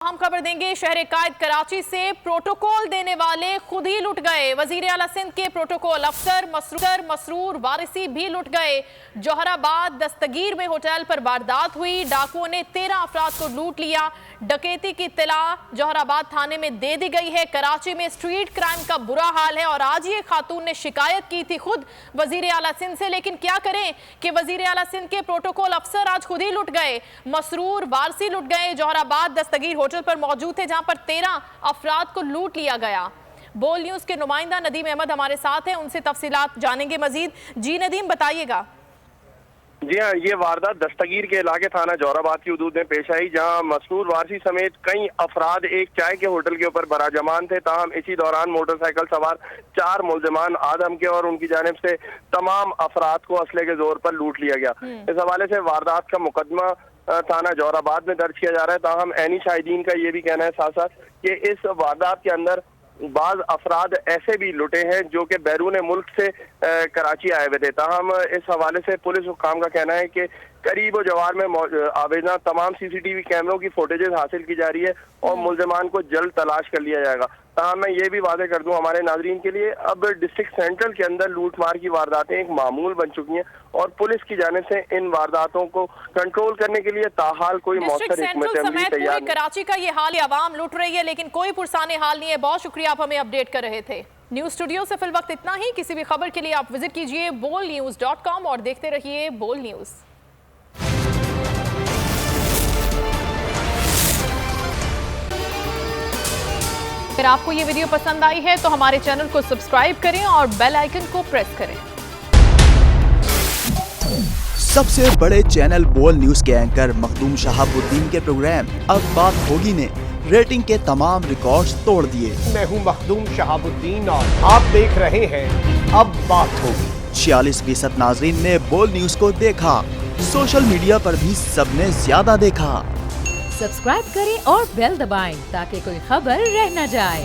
हम खबर देंगे शहर कायद कराची से प्रोटोकॉल देने वाले खुद ही लुट गए। वजीर आला सिंध के प्रोटोकॉल अफसर मसरूर वारिसी भी लुट गए। जौहराबाद दस्तगीर में होटल पर वारदात हुई। डाकुओं ने 13 अफराद को लूट लिया। डकैती की इत्तला जौहराबाद थाने में दे दी गई है। कराची में स्ट्रीट क्राइम का बुरा हाल है और आज ये खातून ने शिकायत की थी खुद वजीर आला सिंध से, लेकिन क्या करें कि वजीर आला सिंध के प्रोटोकॉल अफसर आज खुद ही लुट गए। मसरूर वारसी लुट गए। जौहराबाद दस्तगीर होटल पर मौजूद थे जहां पर 13 अफराद को लूट लिया गया। बोल न्यूज के नुमाइंदा नदीम अहमद हमारे साथ हैं, उनसे तफसीलात जानेंगे मजीद। जी नदीम, बताइएगा। जी हाँ, ये वारदात दस्तगीर के इलाके थाना जौहराबाद की हदूद में पेश आई, जहां मसरूर वारसी समेत कई अफराद एक चाय के होटल के ऊपर बराजमान थे। ताहम इसी दौरान मोटरसाइकिल सवार 4 मुलजिमान आदम के और उनकी जानिब से तमाम अफराद को असले के जोर पर लूट लिया गया। इस हवाले से वारदात का मुकदमा थाना जौहराबाद में दर्ज किया जा रहा है। ताहम ऐनी शाहिदीन का ये भी कहना है साथ साथ कि इस वारदात के अंदर बाज अफराद ऐसे भी लुटे हैं जो कि बैरून मुल्क से कराची आए हुए थे। ताहम इस हवाले से पुलिस हुक्काम का कहना है कि करीब व जवार में आवेदना तमाम सीसीटीवी कैमरों की फुटेजेस हासिल की जा रही है और मुलजिमान को जल्द तलाश कर लिया जाएगा। ताहम मैं ये भी वादे कर दूं हमारे नाजरीन के लिए, अब डिस्ट्रिक्ट सेंट्रल के अंदर लूटमार की वारदातें एक मामूल बन चुकी हैं और पुलिस की जानिब से इन वारदातों को कंट्रोल करने के लिए ताहाल कोई मौसर हिकमत अमली तैयार नहीं। कराची का ये हाल, आवाम लूट रही है लेकिन कोई पुरसाने हाल नहीं है। बहुत शुक्रिया, आप हमें अपडेट कर रहे थे। न्यूज स्टूडियो से फिल वक्त इतना ही। किसी भी खबर के लिए आप विजिट कीजिए bolnews.com और देखते रहिए बोल न्यूज। अगर आपको ये वीडियो पसंद आई है तो हमारे चैनल को सब्सक्राइब करें और बेल आइकन को प्रेस करें। सबसे बड़े चैनल बोल न्यूज के एंकर मखदूम शहाबुद्दीन के प्रोग्राम अब बात होगी ने रेटिंग के तमाम रिकॉर्ड्स तोड़ दिए। मैं हूं मखदूम शहाबुद्दीन और आप देख रहे हैं अब बात होगी। 46% नाजरीन ने बोल न्यूज को देखा। सोशल मीडिया पर भी सबने ज्यादा देखा। सब्सक्राइब करें और बेल दबाएं ताकि कोई खबर रह न जाए।